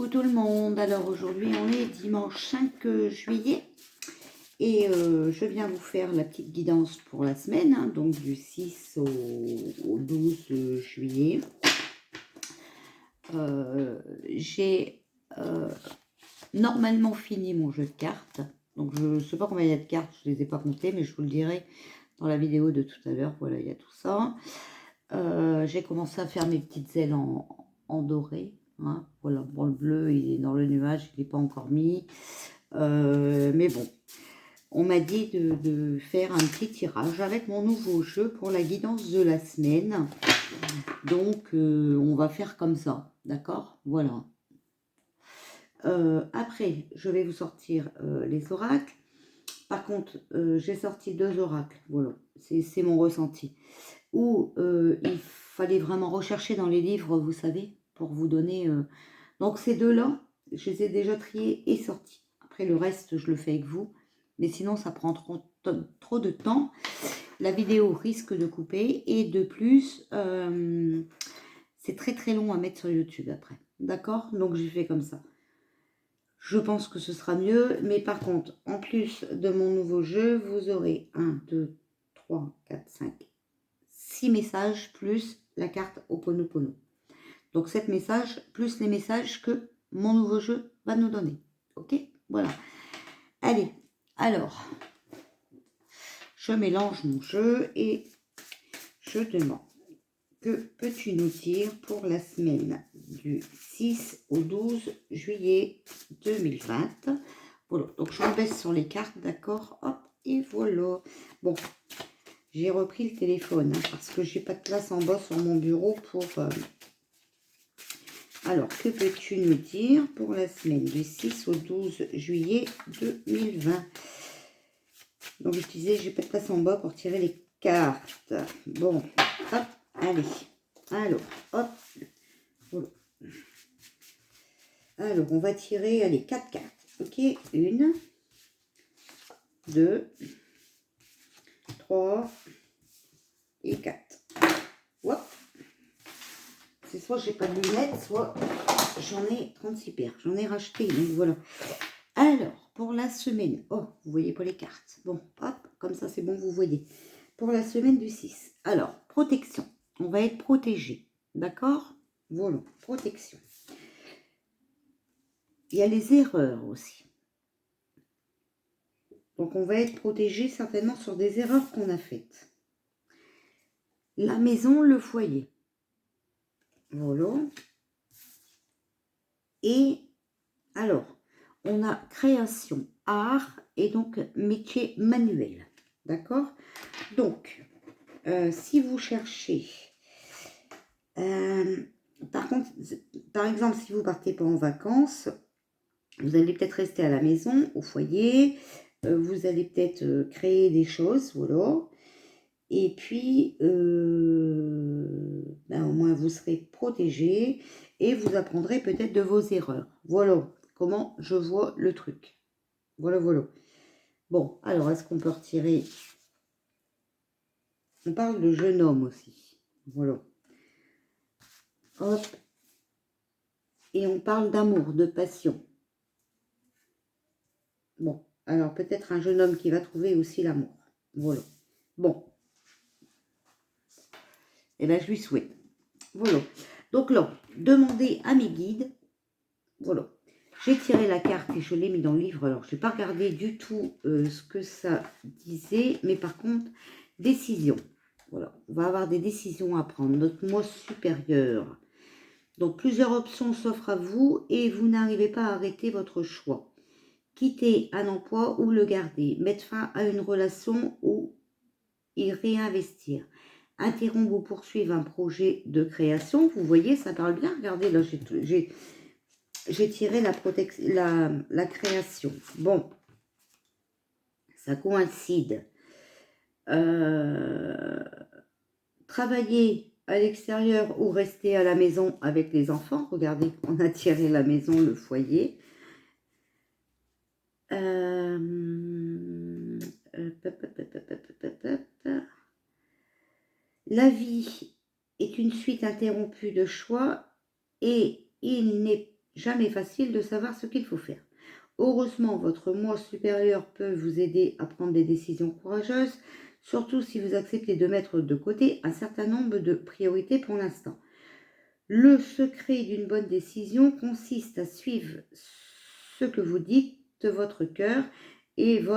Coucou tout le monde, alors aujourd'hui on est dimanche 5 juillet et je viens vous faire la petite guidance pour la semaine, hein, donc du 6 au 12 juillet. J'ai normalement fini mon jeu de cartes, donc je ne sais pas combien il y a de cartes, je ne les ai pas comptées, mais je vous le dirai dans la vidéo de tout à l'heure. Voilà, il y a tout ça. J'ai commencé à faire mes petites ailes en doré. Hein, voilà, bon, le bleu il est dans le nuage, il n'est pas encore mis, mais bon, on m'a dit de faire un petit tirage avec mon nouveau jeu pour la guidance de la semaine, donc on va faire comme ça, d'accord, voilà. Après je vais vous sortir les oracles. Par contre j'ai sorti 2 oracles, voilà, c'est mon ressenti, où il fallait vraiment rechercher dans les livres, vous savez, pour vous donner... Donc ces deux-là, je les ai déjà triés et sortis. Après le reste, je le fais avec vous. Mais sinon, ça prend trop de temps. La vidéo risque de couper. Et de plus, c'est très long à mettre sur YouTube après. D'accord? Donc j'ai fait comme ça. Je pense que ce sera mieux. Mais par contre, en plus de mon nouveau jeu, vous aurez 1, 2, 3, 4, 5, 6 messages plus la carte Ho'oponopono. Donc 7 messages plus les messages que mon nouveau jeu va nous donner. Ok? Voilà. Allez, alors, je mélange mon jeu et je demande que peux-tu nous dire pour la semaine du 6 au 12 juillet 2020. Voilà, donc je baisse sur les cartes, d'accord? Hop, et voilà. Bon, j'ai repris le téléphone hein, parce que j'ai pas de place en bas sur mon bureau pour... Alors, que peux-tu nous dire pour la semaine du 6 au 12 juillet 2020? Donc, je disais, j'ai pas de place en bas pour tirer les cartes. Bon, hop, allez. Alors, hop. Voilà. Alors, on va tirer, allez, 4 cartes. Ok, 1, 2, 3 et 4. Hop. C'est soit j'ai pas de lunettes, soit j'en ai 36 paires. J'en ai racheté, donc voilà. Alors, pour la semaine, oh, vous voyez pas les cartes. Bon, hop, comme ça c'est bon, vous voyez. Pour la semaine du 6. Alors, protection. On va être protégé. D'accord? Voilà, protection. Il y a les erreurs aussi. Donc, on va être protégé certainement sur des erreurs qu'on a faites. La maison, le foyer. Voilà. Et alors, on a création, art et donc métier manuel. D'accord? Donc, si vous cherchez, par contre, par exemple, si vous partez pas en vacances, vous allez peut-être rester à la maison, au foyer, vous allez peut-être créer des choses, voilà. Et puis, ben, au moins vous serez protégé et vous apprendrez peut-être de vos erreurs. Voilà comment je vois le truc. Voilà, voilà. Bon, alors, est-ce qu'on peut retirer? On parle de jeune homme aussi. Voilà. Hop. Et on parle d'amour, de passion. Bon, alors peut-être un jeune homme qui va trouver aussi l'amour. Voilà. Bon. Eh bien, je lui souhaite. Voilà. Donc là, demandez à mes guides. Voilà. J'ai tiré la carte et je l'ai mis dans le livre. Alors, je n'ai pas regardé du tout ce que ça disait. Mais par contre, décision. Voilà. On va avoir des décisions à prendre. Notre moi supérieur. Donc, plusieurs options s'offrent à vous et vous n'arrivez pas à arrêter votre choix. Quitter un emploi ou le garder. Mettre fin à une relation ou y réinvestir. Interrompre ou poursuivre un projet de création. Vous voyez, ça parle bien. Regardez, là, j'ai tiré la création. Bon, ça coïncide. Travailler à l'extérieur ou rester à la maison avec les enfants. Regardez, on a tiré la maison, le foyer. La vie est une suite interrompue de choix et il n'est jamais facile de savoir ce qu'il faut faire. Heureusement, votre moi supérieur peut vous aider à prendre des décisions courageuses, surtout si vous acceptez de mettre de côté un certain nombre de priorités pour l'instant. Le secret d'une bonne décision consiste à suivre ce que vous dites de votre cœur et vous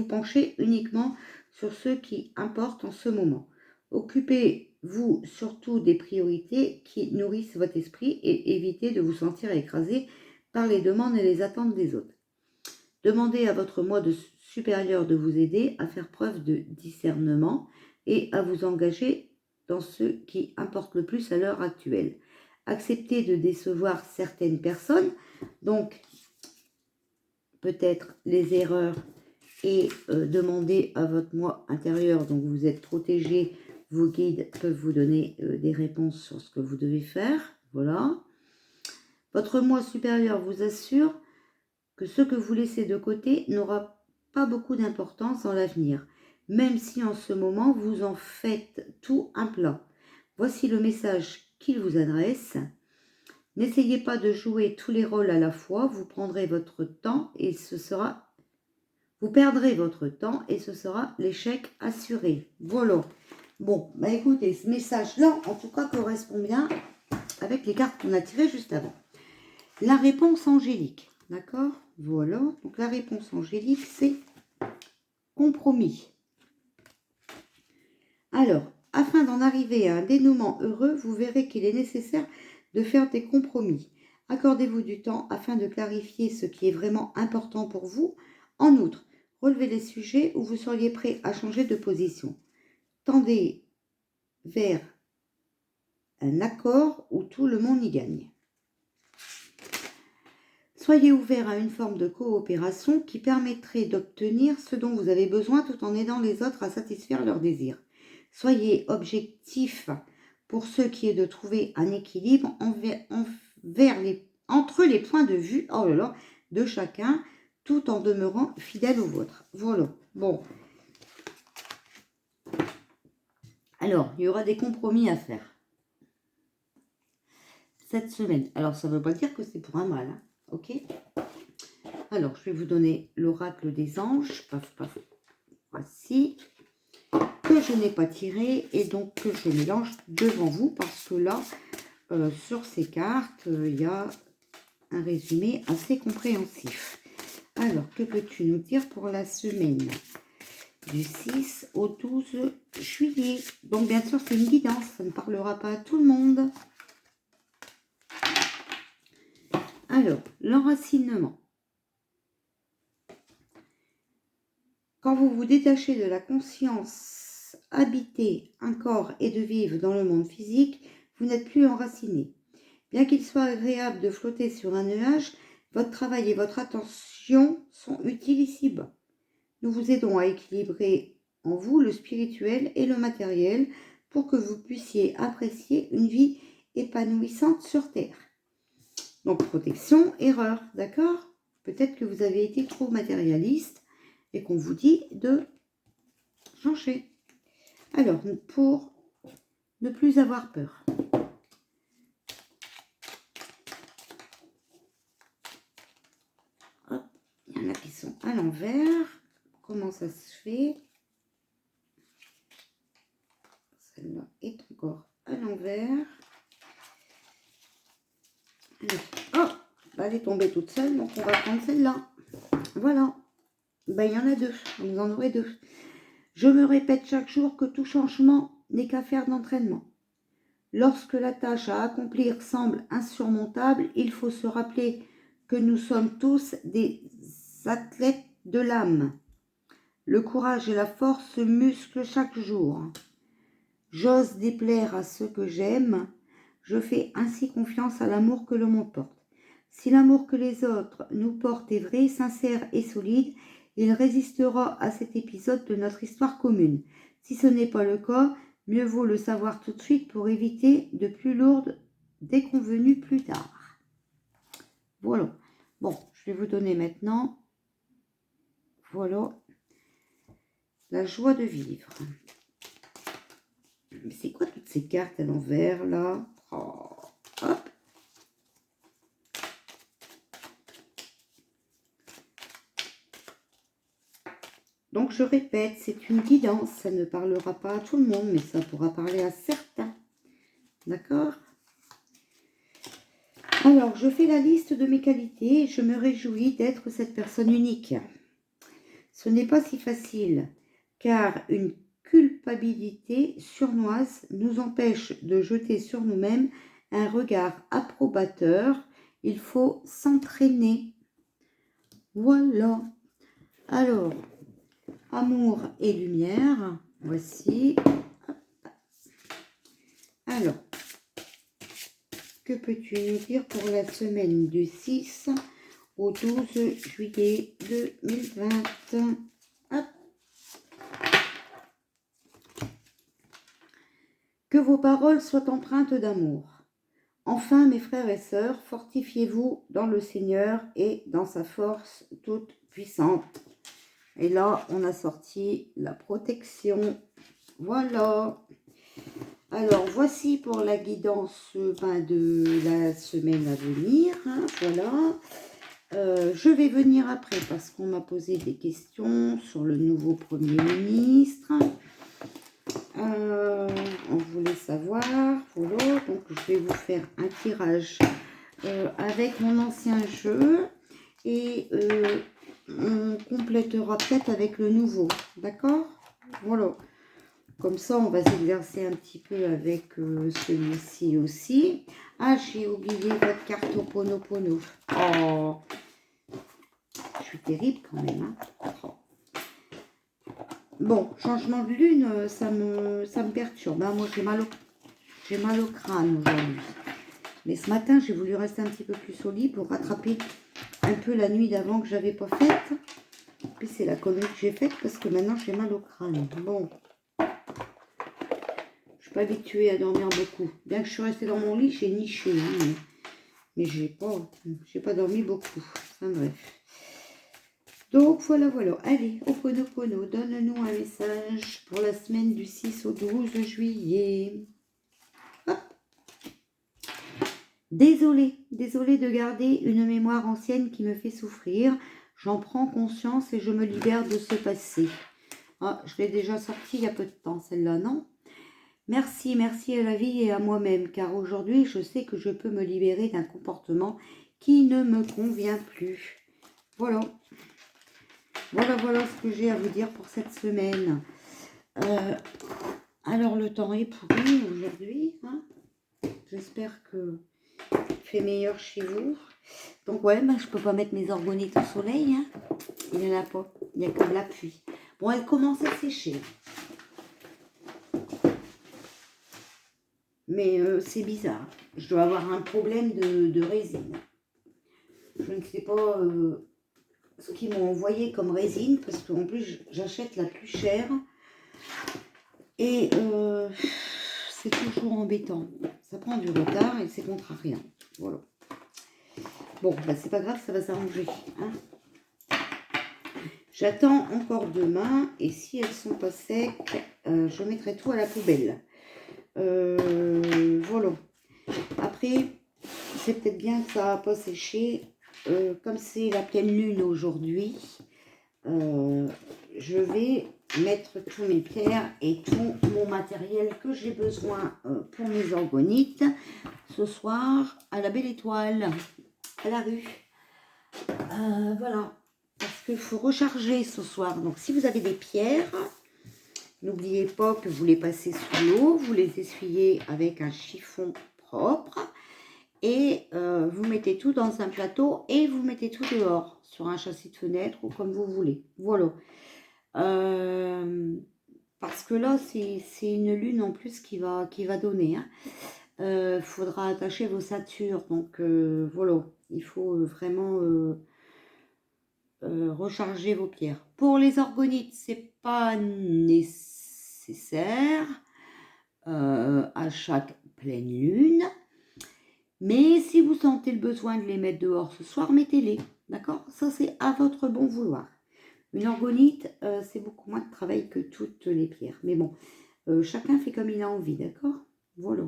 penchez uniquement sur ce qui importe en ce moment. Occupez-vous surtout des priorités qui nourrissent votre esprit et évitez de vous sentir écrasé par les demandes et les attentes des autres. Demandez à votre moi supérieur de vous aider à faire preuve de discernement et à vous engager dans ce qui importe le plus à l'heure actuelle. Acceptez de décevoir certaines personnes, donc peut-être les erreurs, et demandez à votre moi intérieur, donc vous êtes protégé, vos guides peuvent vous donner des réponses sur ce que vous devez faire. Voilà. Votre moi supérieur vous assure que ce que vous laissez de côté n'aura pas beaucoup d'importance dans l'avenir, même si en ce moment vous en faites tout un plat. Voici le message qu'il vous adresse. N'essayez pas de jouer tous les rôles à la fois, vous perdrez votre temps et ce sera l'échec assuré. Voilà. Bon, bah écoutez, ce message-là, en tout cas, correspond bien avec les cartes qu'on a tirées juste avant. La réponse angélique, d'accord? Voilà. Donc la réponse angélique, c'est compromis. Alors, afin d'en arriver à un dénouement heureux, vous verrez qu'il est nécessaire de faire des compromis. Accordez-vous du temps afin de clarifier ce qui est vraiment important pour vous. En outre, relevez les sujets où vous seriez prêt à changer de position. Tendez vers un accord où tout le monde y gagne. Soyez ouvert à une forme de coopération qui permettrait d'obtenir ce dont vous avez besoin tout en aidant les autres à satisfaire leurs désirs. Soyez objectif pour ce qui est de trouver un équilibre entre les points de vue de chacun, tout en demeurant fidèle au vôtre. Voilà. Bon. Alors, il y aura des compromis à faire cette semaine. Alors, ça ne veut pas dire que c'est pour un mal, hein, ok? Alors, je vais vous donner l'oracle des anges. Paf, paf. Voici. Que je n'ai pas tiré et donc que je mélange devant vous parce que là, sur ces cartes, il y a un résumé assez compréhensif. Alors, que peux-tu nous dire pour la semaine du 6 au 12 juillet? Donc, bien sûr, c'est une guidance, ça ne parlera pas à tout le monde. Alors, l'enracinement. Quand vous vous détachez de la conscience habiter un corps et de vivre dans le monde physique, vous n'êtes plus enraciné. Bien qu'il soit agréable de flotter sur un nuage, votre travail et votre attention sont utiles ici-bas. Nous vous aidons à équilibrer en vous le spirituel et le matériel pour que vous puissiez apprécier une vie épanouissante sur Terre. Donc, protection, erreur, d'accord? Peut-être que vous avez été trop matérialiste et qu'on vous dit de changer. Alors, pour ne plus avoir peur. Hop, il y en a qui sont à l'envers. Comment ça se fait? Celle-là est encore à l'envers. Oh, bah, elle est tombée toute seule, donc on va prendre celle-là. Voilà. Ben, il y en a deux, vous en aurez deux. Je me répète chaque jour que tout changement n'est qu'affaire d'entraînement. Lorsque la tâche à accomplir semble insurmontable, il faut se rappeler que nous sommes tous des athlètes de l'âme. Le courage et la force se musclent chaque jour. J'ose déplaire à ceux que j'aime. Je fais ainsi confiance à l'amour que le monde porte. Si l'amour que les autres nous portent est vrai, sincère et solide, il résistera à cet épisode de notre histoire commune. Si ce n'est pas le cas, mieux vaut le savoir tout de suite pour éviter de plus lourdes déconvenues plus tard. Voilà. Bon, je vais vous donner maintenant, voilà, la joie de vivre. Mais c'est quoi toutes ces cartes à l'envers, là? Oh, hop. Donc, je répète, c'est une guidance. Ça ne parlera pas à tout le monde, mais ça pourra parler à certains. D'accord? Alors, je fais la liste de mes qualités et je me réjouis d'être cette personne unique. Ce n'est pas si facile, car une culpabilité surnoise nous empêche de jeter sur nous-mêmes un regard approbateur. Il faut s'entraîner. Voilà. Alors, amour et lumière. Voici. Alors, que peux-tu nous dire pour la semaine du 6 au 12 juillet 2020? Hop. Que vos paroles soient empreintes d'amour. Enfin, mes frères et sœurs, fortifiez-vous dans le Seigneur et dans sa force toute puissante. Et là, on a sorti la protection. Voilà. Alors, voici pour la guidance de la semaine à venir. Hein, voilà. Je vais venir après parce qu'on m'a posé des questions sur le nouveau Premier ministre. On voulait savoir. Voilà. Donc, je vais vous faire un tirage avec mon ancien jeu. Et on complétera peut-être avec le nouveau. D'accord? Voilà. Comme ça, on va s'exercer un petit peu avec celui-ci aussi. Ah, j'ai oublié votre carte Ho'oponopono. Oh, je suis terrible quand même. Hein. Oh. Bon, changement de lune, ça me perturbe. Hein. Moi, j'ai mal au crâne aujourd'hui. Mais ce matin, j'ai voulu rester un petit peu plus au lit pour rattraper un peu la nuit d'avant que j'avais pas faite. Puis c'est la connerie que j'ai faite parce que maintenant, j'ai mal au crâne. Bon. Pas habituée à dormir beaucoup. Bien que je suis restée dans mon lit, j'ai niché. Hein, mais j'ai pas dormi beaucoup. Enfin bref. Donc voilà. Allez, Ho'oponopono, donne-nous un message pour la semaine du 6 au 12 juillet. Hop. Désolée de garder une mémoire ancienne qui me fait souffrir. J'en prends conscience et je me libère de ce passé. Ah, je l'ai déjà sorti il y a peu de temps, celle-là, non ? Merci à la vie et à moi-même, car aujourd'hui, je sais que je peux me libérer d'un comportement qui ne me convient plus. Voilà. Voilà ce que j'ai à vous dire pour cette semaine. Alors, le temps est pourri aujourd'hui. Hein. J'espère que il fait meilleur chez vous. Donc, ouais, je peux pas mettre mes orgonites au soleil. Hein. Il n'y en a pas. Il n'y a que de la pluie. Bon, elle commence à sécher. Mais c'est bizarre. Je dois avoir un problème de résine. Je ne sais pas ce qu'ils m'ont envoyé comme résine, parce qu'en plus, j'achète la plus chère. Et c'est toujours embêtant. Ça prend du retard et c'est contrariant. Voilà. Bon, c'est pas grave, ça va s'arranger. Hein. J'attends encore demain. Et si elles sont pas secs, je mettrai tout à la poubelle. Voilà. Après, c'est peut-être bien que ça va pas sécher. Comme c'est la pleine lune aujourd'hui, je vais mettre tous mes pierres et tout mon matériel que j'ai besoin pour mes orgonites ce soir à la Belle Étoile, à la rue. Voilà, parce qu'il faut recharger ce soir. Donc si vous avez des pierres, n'oubliez pas que vous les passez sous l'eau, vous les essuyez avec un chiffon propre. Et vous mettez tout dans un plateau et vous mettez tout dehors, sur un châssis de fenêtre ou comme vous voulez. Voilà. Parce que là, c'est une lune en plus qui va donner. Hein. Faudra attacher vos ceintures. Donc voilà, il faut vraiment recharger vos pierres. Pour les orgonites, c'est pas nécessaire à chaque pleine lune. Mais si vous sentez le besoin de les mettre dehors ce soir, mettez-les. D'accord? Ça, c'est à votre bon vouloir. Une orgonite, c'est beaucoup moins de travail que toutes les pierres. Mais bon, chacun fait comme il a envie, d'accord? Voilà.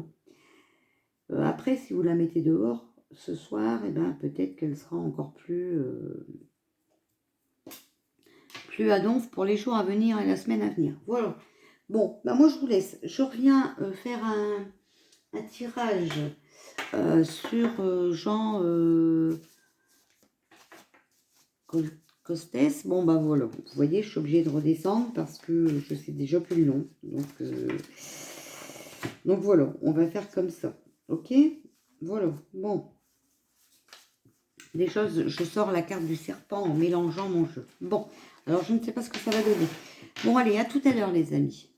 Après, si vous la mettez dehors ce soir, peut-être qu'elle sera encore plus plus à donf pour les jours à venir et la semaine à venir. Voilà. Bon, bah moi je vous laisse. Je reviens faire un tirage sur Jean Costes. Bon, bah voilà. Vous voyez, je suis obligée de redescendre parce que je sais déjà plus le nom. Donc voilà, on va faire comme ça. Ok? Voilà. Bon. Déjà, je sors la carte du serpent en mélangeant mon jeu. Bon, alors je ne sais pas ce que ça va donner. Bon, allez, à tout à l'heure, les amis.